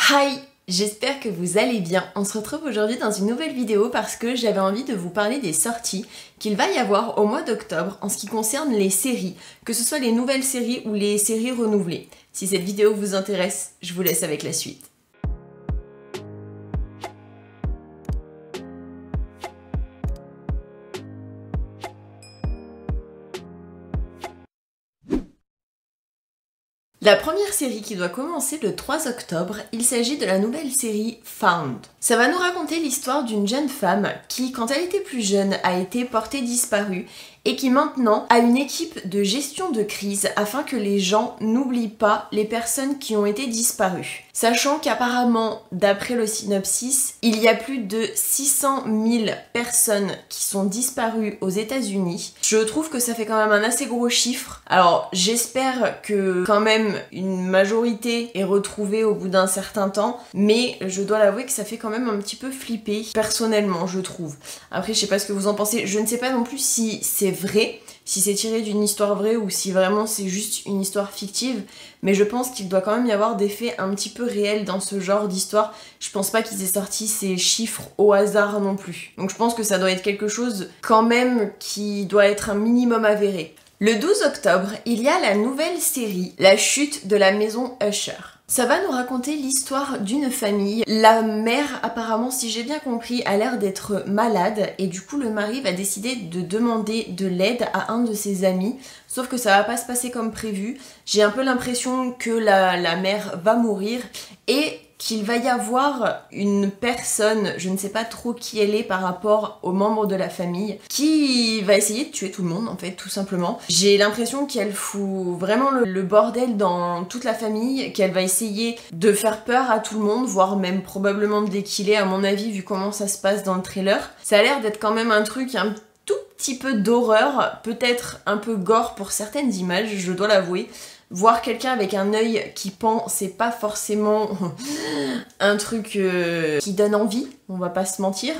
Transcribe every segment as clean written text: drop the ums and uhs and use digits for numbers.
Hi! J'espère que vous allez bien. On se retrouve aujourd'hui dans une nouvelle vidéo parce que j'avais envie de vous parler des sorties qu'il va y avoir au mois d'octobre en ce qui concerne les séries, que ce soit les nouvelles séries ou les séries renouvelées. Si cette vidéo vous intéresse, je vous laisse avec la suite. La première série qui doit commencer le 3 octobre, il s'agit de la nouvelle série Found. Ça va nous raconter l'histoire d'une jeune femme qui, quand elle était plus jeune, a été portée disparue et qui maintenant a une équipe de gestion de crise afin que les gens n'oublient pas les personnes qui ont été disparues. Sachant qu'apparemment, d'après le synopsis, il y a plus de 600 000 personnes qui sont disparues aux États-Unis. Je trouve que ça fait quand même un assez gros chiffre. Alors j'espère que quand même une majorité est retrouvée au bout d'un certain temps, mais je dois l'avouer que ça fait quand même un petit peu flipper, personnellement je trouve. Après je sais pas ce que vous en pensez, je ne sais pas non plus si c'est vrai, si c'est tiré d'une histoire vraie ou si vraiment c'est juste une histoire fictive, mais je pense qu'il doit quand même y avoir des faits un petit peu réels dans ce genre d'histoire. Je pense pas qu'ils aient sorti ces chiffres au hasard non plus. Donc je pense que ça doit être quelque chose quand même qui doit être un minimum avéré. Le 12 octobre, il y a la nouvelle série La chute de la maison Usher. Ça va nous raconter l'histoire d'une famille. La mère, apparemment, si j'ai bien compris, a l'air d'être malade et du coup le mari va décider de demander de l'aide à un de ses amis. Sauf que ça va pas se passer comme prévu. J'ai un peu l'impression que la mère va mourir et qu'il va y avoir une personne, je ne sais pas trop qui elle est par rapport aux membres de la famille, qui va essayer de tuer tout le monde en fait, tout simplement. J'ai l'impression qu'elle fout vraiment le bordel dans toute la famille, qu'elle va essayer de faire peur à tout le monde, voire même probablement de les killer à mon avis vu comment ça se passe dans le trailer. Ça a l'air d'être quand même un truc un tout petit peu d'horreur, peut-être un peu gore pour certaines images, je dois l'avouer. Voir quelqu'un avec un œil qui pend, c'est pas forcément un truc qui donne envie, on va pas se mentir.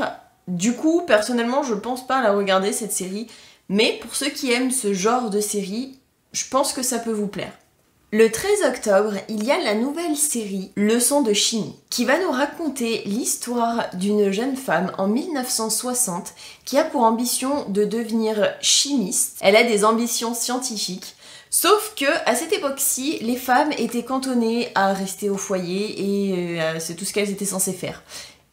Du coup, personnellement, je pense pas à la regarder cette série, mais pour ceux qui aiment ce genre de série, je pense que ça peut vous plaire. Le 13 octobre, il y a la nouvelle série Leçons de chimie, qui va nous raconter l'histoire d'une jeune femme en 1960 qui a pour ambition de devenir chimiste. Elle a des ambitions scientifiques. Sauf que à cette époque-ci, les femmes étaient cantonnées à rester au foyer et c'est tout ce qu'elles étaient censées faire.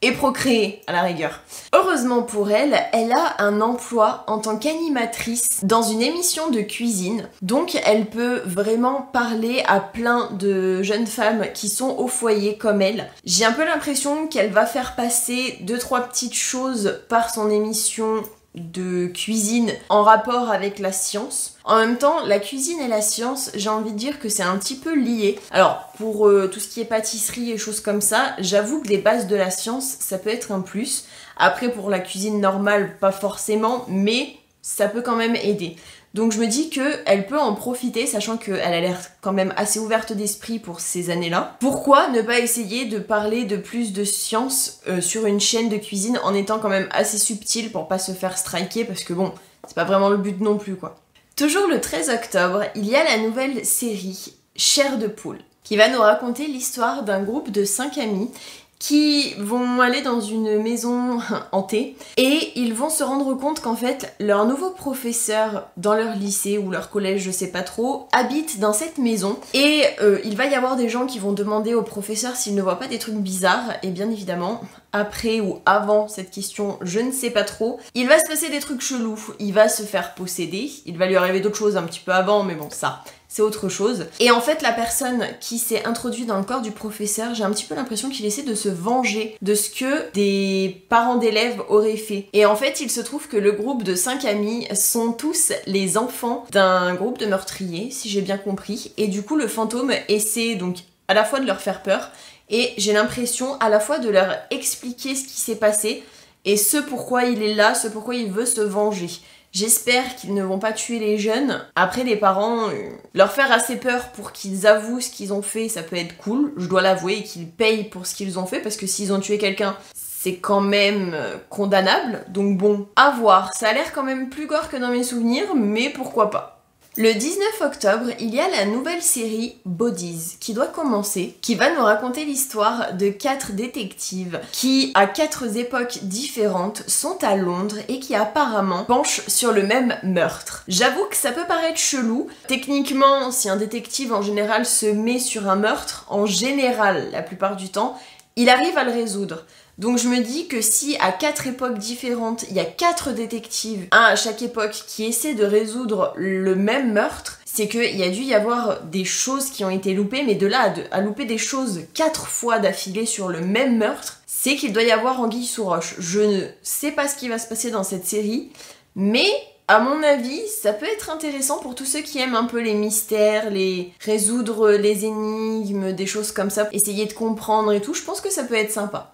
Et procréer, à la rigueur. Heureusement pour elle, elle a un emploi en tant qu'animatrice dans une émission de cuisine. Donc elle peut vraiment parler à plein de jeunes femmes qui sont au foyer comme elle. J'ai un peu l'impression qu'elle va faire passer 2-3 petites choses par son émission de cuisine en rapport avec la science. En même temps, la cuisine et la science, j'ai envie de dire que c'est un petit peu lié. Alors, pour tout ce qui est pâtisserie et choses comme ça, j'avoue que les bases de la science, ça peut être un plus. Après, pour la cuisine normale, pas forcément, mais ça peut quand même aider. Donc je me dis qu'elle peut en profiter, sachant qu'elle a l'air quand même assez ouverte d'esprit pour ces années-là. Pourquoi ne pas essayer de parler de plus de science sur une chaîne de cuisine en étant quand même assez subtil pour pas se faire striker, parce que bon, c'est pas vraiment le but non plus quoi. Toujours le 13 octobre, il y a la nouvelle série Chair de poule, qui va nous raconter l'histoire d'un groupe de 5 amis qui vont aller dans une maison hantée et ils vont se rendre compte qu'en fait leur nouveau professeur dans leur lycée ou leur collège, je sais pas trop, habite dans cette maison et il va y avoir des gens qui vont demander au professeur s'il ne voit pas des trucs bizarres et bien évidemment après ou avant cette question, je ne sais pas trop, il va se passer des trucs chelous, il va se faire posséder, il va lui arriver d'autres choses un petit peu avant mais bon ça c'est autre chose. Et en fait, la personne qui s'est introduite dans le corps du professeur, j'ai un petit peu l'impression qu'il essaie de se venger de ce que des parents d'élèves auraient fait. Et en fait, il se trouve que le groupe de 5 amis sont tous les enfants d'un groupe de meurtriers, si j'ai bien compris. Et du coup, le fantôme essaie donc à la fois de leur faire peur et j'ai l'impression à la fois de leur expliquer ce qui s'est passé et ce pourquoi il est là, ce pourquoi il veut se venger. J'espère qu'ils ne vont pas tuer les jeunes. Après, les parents, leur faire assez peur pour qu'ils avouent ce qu'ils ont fait, ça peut être cool, je dois l'avouer, et qu'ils payent pour ce qu'ils ont fait, parce que s'ils ont tué quelqu'un, c'est quand même condamnable. Donc bon, à voir. Ça a l'air quand même plus gore que dans mes souvenirs, mais pourquoi pas. Le 19 octobre, il y a la nouvelle série Bodies qui doit commencer, qui va nous raconter l'histoire de 4 détectives qui, à 4 époques différentes, sont à Londres et qui apparemment penchent sur le même meurtre. J'avoue que ça peut paraître chelou. Techniquement, si un détective en général se met sur un meurtre, en général, la plupart du temps, il arrive à le résoudre. Donc je me dis que si à 4 époques différentes, il y a 4 détectives, un à chaque époque, qui essaient de résoudre le même meurtre, c'est qu'il y a dû y avoir des choses qui ont été loupées, mais de là à louper des choses 4 fois d'affilée sur le même meurtre, c'est qu'il doit y avoir anguille sous roche. Je ne sais pas ce qui va se passer dans cette série, mais à mon avis, ça peut être intéressant pour tous ceux qui aiment un peu les mystères, résoudre les énigmes, des choses comme ça, essayer de comprendre et tout, je pense que ça peut être sympa.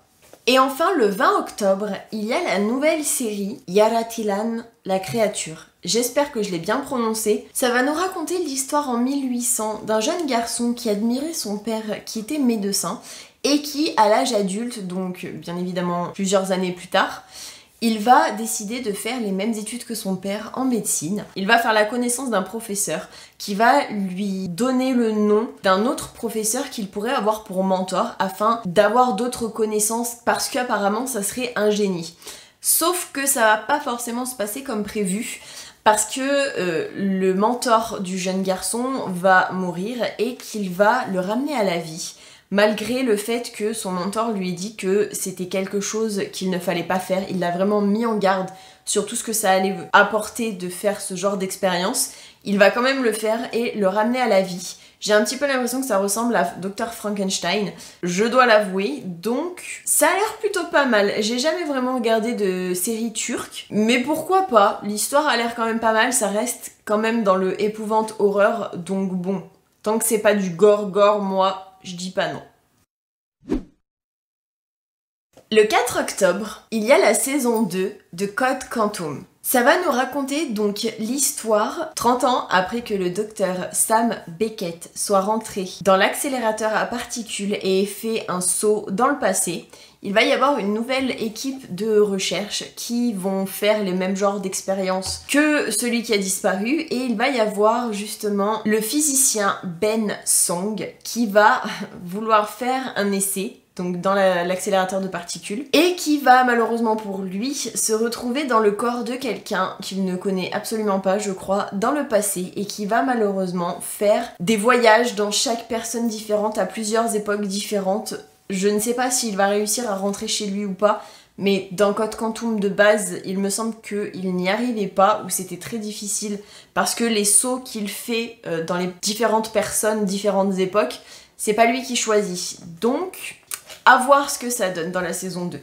Et enfin, le 20 octobre, il y a la nouvelle série Yaratilan, la créature. J'espère que je l'ai bien prononcé. Ça va nous raconter l'histoire en 1800 d'un jeune garçon qui admirait son père qui était médecin et qui, à l'âge adulte, donc bien évidemment plusieurs années plus tard, il va décider de faire les mêmes études que son père en médecine. Il va faire la connaissance d'un professeur qui va lui donner le nom d'un autre professeur qu'il pourrait avoir pour mentor afin d'avoir d'autres connaissances parce qu'apparemment ça serait un génie. Sauf que ça va pas forcément se passer comme prévu parce que le mentor du jeune garçon va mourir et qu'il va le ramener à la vie. Malgré le fait que son mentor lui ait dit que c'était quelque chose qu'il ne fallait pas faire, il l'a vraiment mis en garde sur tout ce que ça allait apporter de faire ce genre d'expérience. Il va quand même le faire et le ramener à la vie. J'ai un petit peu l'impression que ça ressemble à Dr Frankenstein, je dois l'avouer, donc ça a l'air plutôt pas mal. J'ai jamais vraiment regardé de série turque, mais pourquoi pas, l'histoire a l'air quand même pas mal, ça reste quand même dans le épouvante horreur, donc bon, tant que c'est pas du gore, moi, je dis pas non. Le 4 octobre, il y a la saison 2 de Code Quantum. Ça va nous raconter donc l'histoire 30 ans après que le docteur Sam Beckett soit rentré dans l'accélérateur à particules et ait fait un saut dans le passé. Il va y avoir une nouvelle équipe de recherche qui vont faire les mêmes genres d'expériences que celui qui a disparu et il va y avoir justement le physicien Ben Song qui va vouloir faire un essai donc dans l'accélérateur de particules, et qui va malheureusement pour lui se retrouver dans le corps de quelqu'un qu'il ne connaît absolument pas, je crois, dans le passé, et qui va malheureusement faire des voyages dans chaque personne différente à plusieurs époques différentes. Je ne sais pas s'il va réussir à rentrer chez lui ou pas, mais dans Code Quantum de base, il me semble qu'il n'y arrivait pas, ou c'était très difficile, parce que les sauts qu'il fait dans les différentes personnes, différentes époques, c'est pas lui qui choisit. Donc, à voir ce que ça donne dans la saison 2.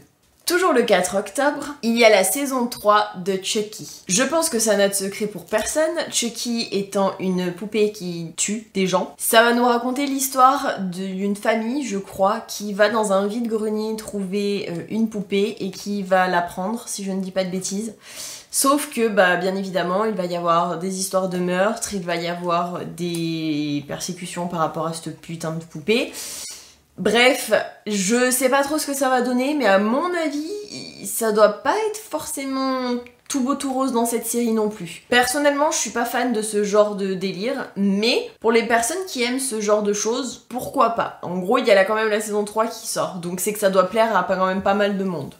Toujours le 4 octobre, il y a la saison 3 de Chucky. Je pense que ça n'a de secret pour personne, Chucky étant une poupée qui tue des gens. Ça va nous raconter l'histoire d'une famille, je crois, qui va dans un vide-grenier trouver une poupée et qui va la prendre, si je ne dis pas de bêtises. Sauf que, bien évidemment, il va y avoir des histoires de meurtres, il va y avoir des persécutions par rapport à cette putain de poupée. Bref, je sais pas trop ce que ça va donner, mais à mon avis, ça doit pas être forcément tout beau tout rose dans cette série non plus. Personnellement, je suis pas fan de ce genre de délire, mais pour les personnes qui aiment ce genre de choses, pourquoi pas. En gros, il y a là quand même la saison 3 qui sort, donc c'est que ça doit plaire à quand même pas mal de monde.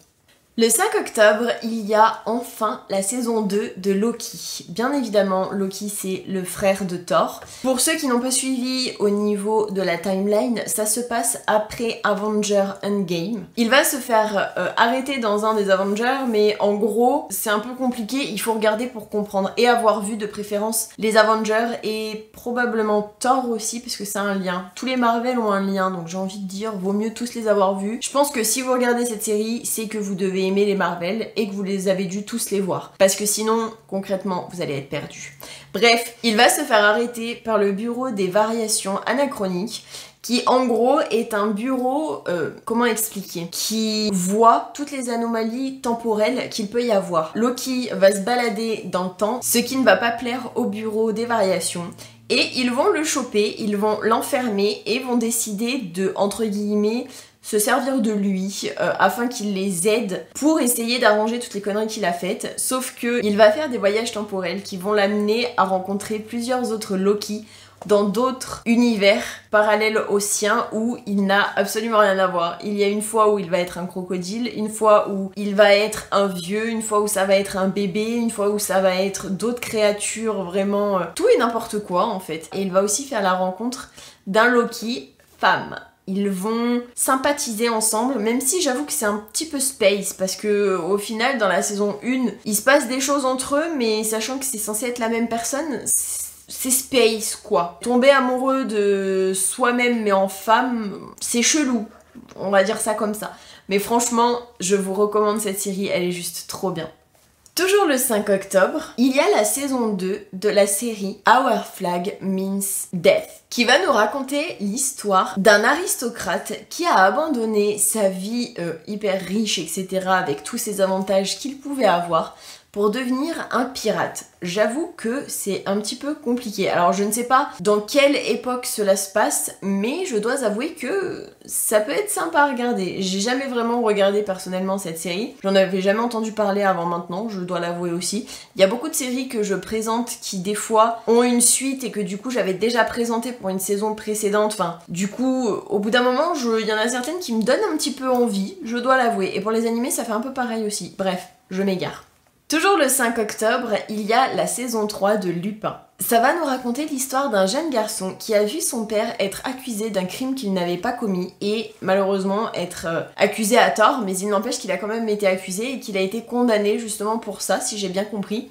Le 5 octobre, il y a enfin la saison 2 de Loki. Bien évidemment, Loki c'est le frère de Thor. Pour ceux qui n'ont pas suivi au niveau de la timeline, ça se passe après Avengers Endgame. Il va se faire arrêter dans un des Avengers, mais en gros, c'est un peu compliqué, il faut regarder pour comprendre et avoir vu de préférence les Avengers et probablement Thor aussi, parce que c'est un lien. Tous les Marvel ont un lien, donc j'ai envie de dire, vaut mieux tous les avoir vus. Je pense que si vous regardez cette série, c'est que vous devez aimer les Marvel et que vous les avez dû tous les voir. Parce que sinon, concrètement, vous allez être perdus. Bref, il va se faire arrêter par le bureau des variations anachroniques qui en gros est un bureau, comment expliquer, qui voit toutes les anomalies temporelles qu'il peut y avoir. Loki va se balader dans le temps, ce qui ne va pas plaire au bureau des variations. Et ils vont le choper, ils vont l'enfermer et vont décider de, entre guillemets, se servir de lui afin qu'il les aide pour essayer d'arranger toutes les conneries qu'il a faites. Sauf que il va faire des voyages temporels qui vont l'amener à rencontrer plusieurs autres Loki dans d'autres univers parallèles au sien où il n'a absolument rien à voir. Il y a une fois où il va être un crocodile, une fois où il va être un vieux, une fois où ça va être un bébé, une fois où ça va être d'autres créatures, vraiment tout et n'importe quoi en fait. Et il va aussi faire la rencontre d'un Loki femme. Ils vont sympathiser ensemble, même si j'avoue que c'est un petit peu space, parce que au final, dans la saison 1, il se passe des choses entre eux, mais sachant que c'est censé être la même personne, c'est space quoi. Tomber amoureux de soi-même mais en femme, c'est chelou, on va dire ça comme ça. Mais franchement, je vous recommande cette série, elle est juste trop bien. Toujours le 5 octobre, il y a la saison 2 de la série Our Flag Means Death, qui va nous raconter l'histoire d'un aristocrate qui a abandonné sa vie hyper riche, etc., avec tous ses avantages qu'il pouvait avoir, pour devenir un pirate. J'avoue que c'est un petit peu compliqué. Alors je ne sais pas dans quelle époque cela se passe, mais je dois avouer que ça peut être sympa à regarder. J'ai jamais vraiment regardé personnellement cette série. J'en avais jamais entendu parler avant maintenant, je dois l'avouer aussi. Il y a beaucoup de séries que je présente qui des fois ont une suite et que du coup j'avais déjà présenté pour une saison précédente. Enfin, du coup, au bout d'un moment, il y en a certaines qui me donnent un petit peu envie, je dois l'avouer. Et pour les animés, ça fait un peu pareil aussi. Bref, je m'égare. Toujours le 5 octobre, il y a la saison 3 de Lupin. Ça va nous raconter l'histoire d'un jeune garçon qui a vu son père être accusé d'un crime qu'il n'avait pas commis et malheureusement être accusé à tort, mais il n'empêche qu'il a quand même été accusé et qu'il a été condamné justement pour ça, si j'ai bien compris.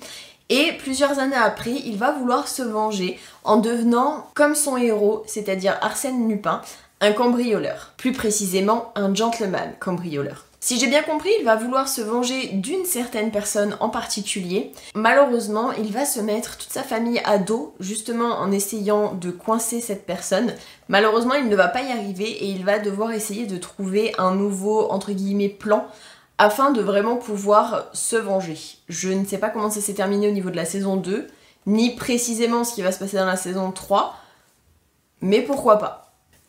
Et plusieurs années après, il va vouloir se venger en devenant comme son héros, c'est-à-dire Arsène Lupin, un cambrioleur. Plus précisément, un gentleman cambrioleur. Si j'ai bien compris, il va vouloir se venger d'une certaine personne en particulier. Malheureusement, il va se mettre toute sa famille à dos, justement en essayant de coincer cette personne. Malheureusement, il ne va pas y arriver et il va devoir essayer de trouver un nouveau, entre guillemets, plan afin de vraiment pouvoir se venger. Je ne sais pas comment ça s'est terminé au niveau de la saison 2, ni précisément ce qui va se passer dans la saison 3, mais pourquoi pas.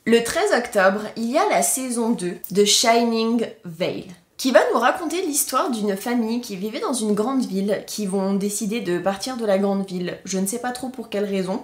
Le 13 octobre, il y a la saison 2 de Shining Vale, qui va nous raconter l'histoire d'une famille qui vivait dans une grande ville, qui vont décider de partir de la grande ville, je ne sais pas trop pour quelle raison,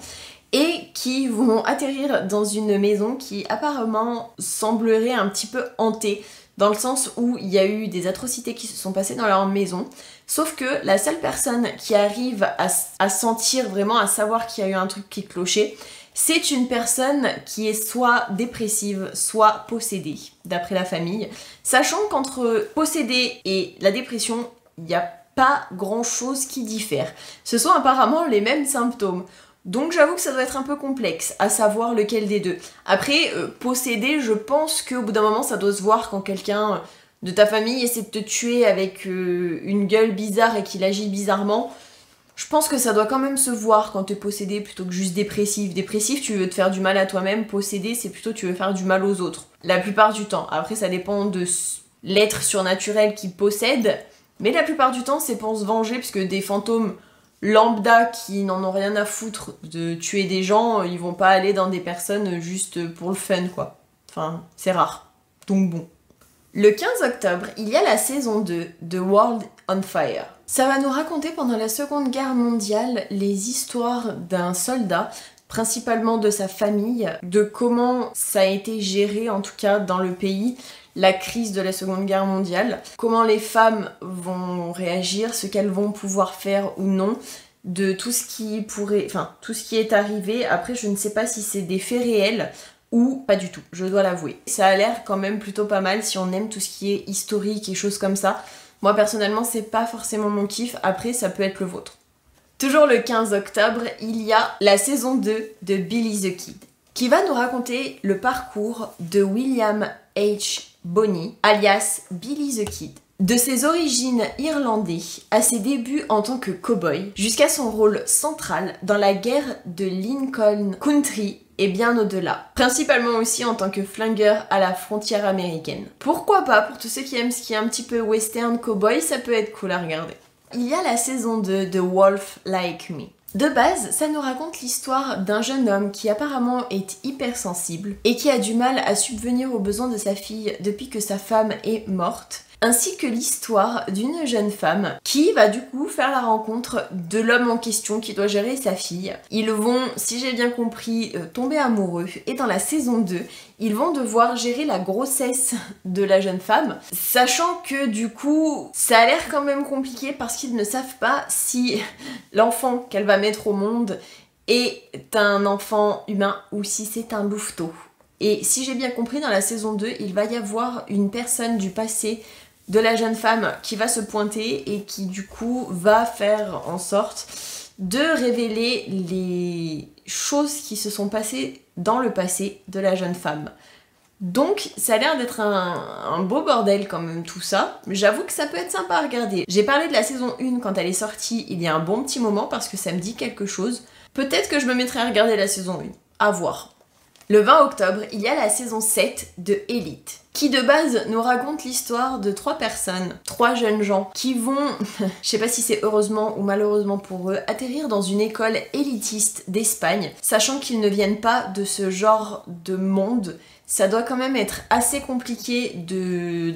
et qui vont atterrir dans une maison qui apparemment semblerait un petit peu hantée, dans le sens où il y a eu des atrocités qui se sont passées dans leur maison, sauf que la seule personne qui arrive à sentir vraiment, à savoir qu'il y a eu un truc qui clochait, c'est une personne qui est soit dépressive, soit possédée, d'après la famille. Sachant qu'entre possédée et la dépression, il n'y a pas grand chose qui diffère. Ce sont apparemment les mêmes symptômes. Donc j'avoue que ça doit être un peu complexe, à savoir lequel des deux. Après, possédé, je pense qu'au bout d'un moment, ça doit se voir quand quelqu'un de ta famille essaie de te tuer avec une gueule bizarre et qu'il agit bizarrement. Je pense que ça doit quand même se voir quand t'es possédé plutôt que juste dépressif. Dépressif, tu veux te faire du mal à toi-même. Possédé, c'est plutôt tu veux faire du mal aux autres. La plupart du temps. Après, ça dépend de l'être surnaturel qui possède. Mais la plupart du temps, c'est pour se venger, puisque des fantômes lambda qui n'en ont rien à foutre de tuer des gens, ils vont pas aller dans des personnes juste pour le fun, quoi. Enfin, c'est rare. Donc bon. Le 15 octobre, il y a la saison 2 de World on Fire. Ça va nous raconter pendant la Seconde Guerre mondiale les histoires d'un soldat, principalement de sa famille, de comment ça a été géré, en tout cas dans le pays, la crise de la Seconde Guerre mondiale, comment les femmes vont réagir, ce qu'elles vont pouvoir faire ou non, de tout ce qui pourrait, enfin tout ce qui est arrivé. Après, je ne sais pas si c'est des faits réels ou pas du tout, je dois l'avouer. Ça a l'air quand même plutôt pas mal si on aime tout ce qui est historique et choses comme ça. Moi personnellement, c'est pas forcément mon kiff, après ça peut être le vôtre. Toujours le 15 octobre, il y a la saison 2 de Billy the Kid, qui va nous raconter le parcours de William H. Bonney, alias Billy the Kid. De ses origines irlandaises à ses débuts en tant que cow-boy, jusqu'à son rôle central dans la guerre de Lincoln Country et bien au-delà. Principalement aussi en tant que flingueur à la frontière américaine. Pourquoi pas, pour tous ceux qui aiment ce qui est un petit peu western cowboy, ça peut être cool à regarder. Il y a la saison 2 de Wolf Like Me, De base, ça nous raconte l'histoire d'un jeune homme qui apparemment est hypersensible et qui a du mal à subvenir aux besoins de sa fille depuis que sa femme est morte, ainsi que l'histoire d'une jeune femme qui va du coup faire la rencontre de l'homme en question qui doit gérer sa fille. Ils vont, si j'ai bien compris, tomber amoureux et dans la saison 2, ils vont devoir gérer la grossesse de la jeune femme, sachant que du coup, ça a l'air quand même compliqué parce qu'ils ne savent pas si l'enfant qu'elle va mettre au monde est un enfant humain ou si c'est un louveteau. Et si j'ai bien compris, dans la saison 2, il va y avoir une personne du passé de la jeune femme qui va se pointer et qui du coup va faire en sorte de révéler les choses qui se sont passées dans le passé de la jeune femme. Donc ça a l'air d'être un beau bordel quand même tout ça. J'avoue que ça peut être sympa à regarder. J'ai parlé de la saison 1 quand elle est sortie il y a un bon petit moment parce que ça me dit quelque chose. Peut-être que je me mettrai à regarder la saison 1. À voir. Le 20 octobre, il y a la saison 7 de Elite, qui de base nous raconte l'histoire de 3 personnes, 3 jeunes gens, qui vont, je sais pas si c'est heureusement ou malheureusement pour eux, atterrir dans une école élitiste d'Espagne, sachant qu'ils ne viennent pas de ce genre de monde. Ça doit quand même être assez compliqué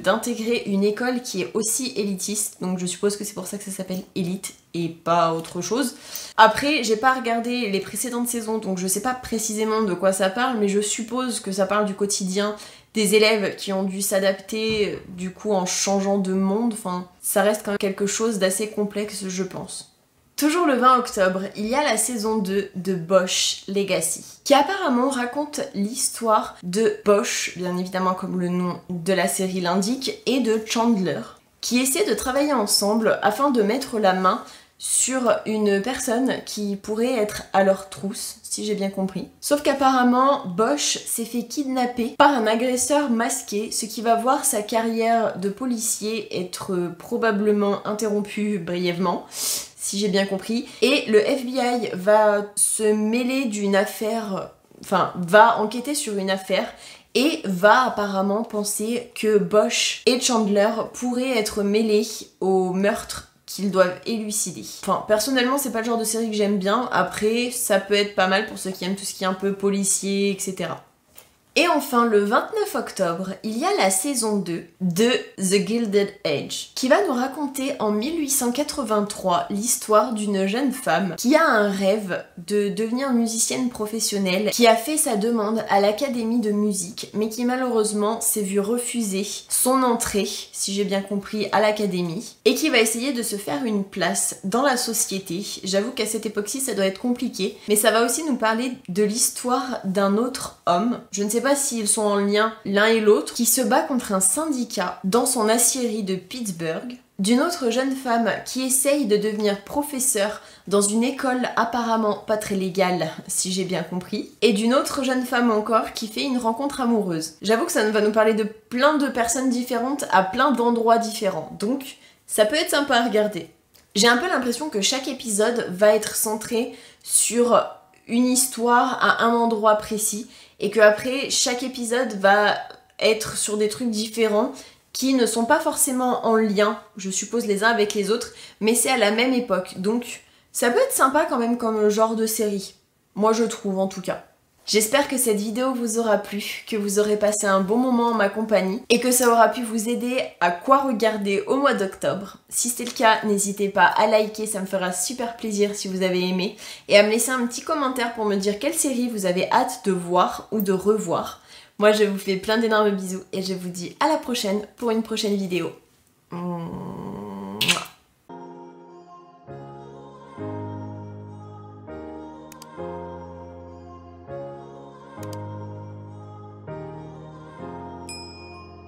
d'intégrer une école qui est aussi élitiste, donc je suppose que c'est pour ça que ça s'appelle Élite et pas autre chose. Après, j'ai pas regardé les précédentes saisons, donc je sais pas précisément de quoi ça parle, mais je suppose que ça parle du quotidien des élèves qui ont dû s'adapter du coup en changeant de monde, enfin ça reste quand même quelque chose d'assez complexe je pense. Toujours le 20 octobre, il y a la saison 2 de Bosch Legacy, qui apparemment raconte l'histoire de Bosch, bien évidemment comme le nom de la série l'indique, et de Chandler, qui essaient de travailler ensemble afin de mettre la main sur une personne qui pourrait être à leur trousse, si j'ai bien compris. Sauf qu'apparemment, Bosch s'est fait kidnapper par un agresseur masqué, ce qui va voir sa carrière de policier être probablement interrompue brièvement, si j'ai bien compris. Et le FBI va se mêler d'une affaire, enfin, va enquêter sur une affaire et va apparemment penser que Bosch et Chandler pourraient être mêlés au meurtre qu'ils doivent élucider. Enfin, personnellement, c'est pas le genre de série que j'aime bien. Après, ça peut être pas mal pour ceux qui aiment tout ce qui est un peu policier, etc. Et enfin, le 29 octobre, il y a la saison 2 de The Gilded Age, qui va nous raconter en 1883 l'histoire d'une jeune femme qui a un rêve de devenir musicienne professionnelle, qui a fait sa demande à l'académie de musique, mais qui malheureusement s'est vue refuser son entrée, si j'ai bien compris, à l'académie, et qui va essayer de se faire une place dans la société. J'avoue qu'à cette époque-ci, ça doit être compliqué, mais ça va aussi nous parler de l'histoire d'un autre homme, je ne sais pas s'ils sont en lien l'un et l'autre, qui se bat contre un syndicat dans son aciérie de Pittsburgh, d'une autre jeune femme qui essaye de devenir professeure dans une école apparemment pas très légale, si j'ai bien compris, et d'une autre jeune femme encore qui fait une rencontre amoureuse. J'avoue que ça va nous parler de plein de personnes différentes à plein d'endroits différents, donc ça peut être sympa à regarder. J'ai un peu l'impression que chaque épisode va être centré sur une histoire à un endroit précis, et que après chaque épisode va être sur des trucs différents qui ne sont pas forcément en lien, je suppose, les uns avec les autres, mais c'est à la même époque, donc ça peut être sympa quand même comme genre de série. Moi je trouve en tout cas. J'espère que cette vidéo vous aura plu, que vous aurez passé un bon moment en ma compagnie et que ça aura pu vous aider à quoi regarder au mois d'octobre. Si c'est le cas, n'hésitez pas à liker, ça me fera super plaisir si vous avez aimé, et à me laisser un petit commentaire pour me dire quelle série vous avez hâte de voir ou de revoir. Moi je vous fais plein d'énormes bisous et je vous dis à la prochaine pour une prochaine vidéo.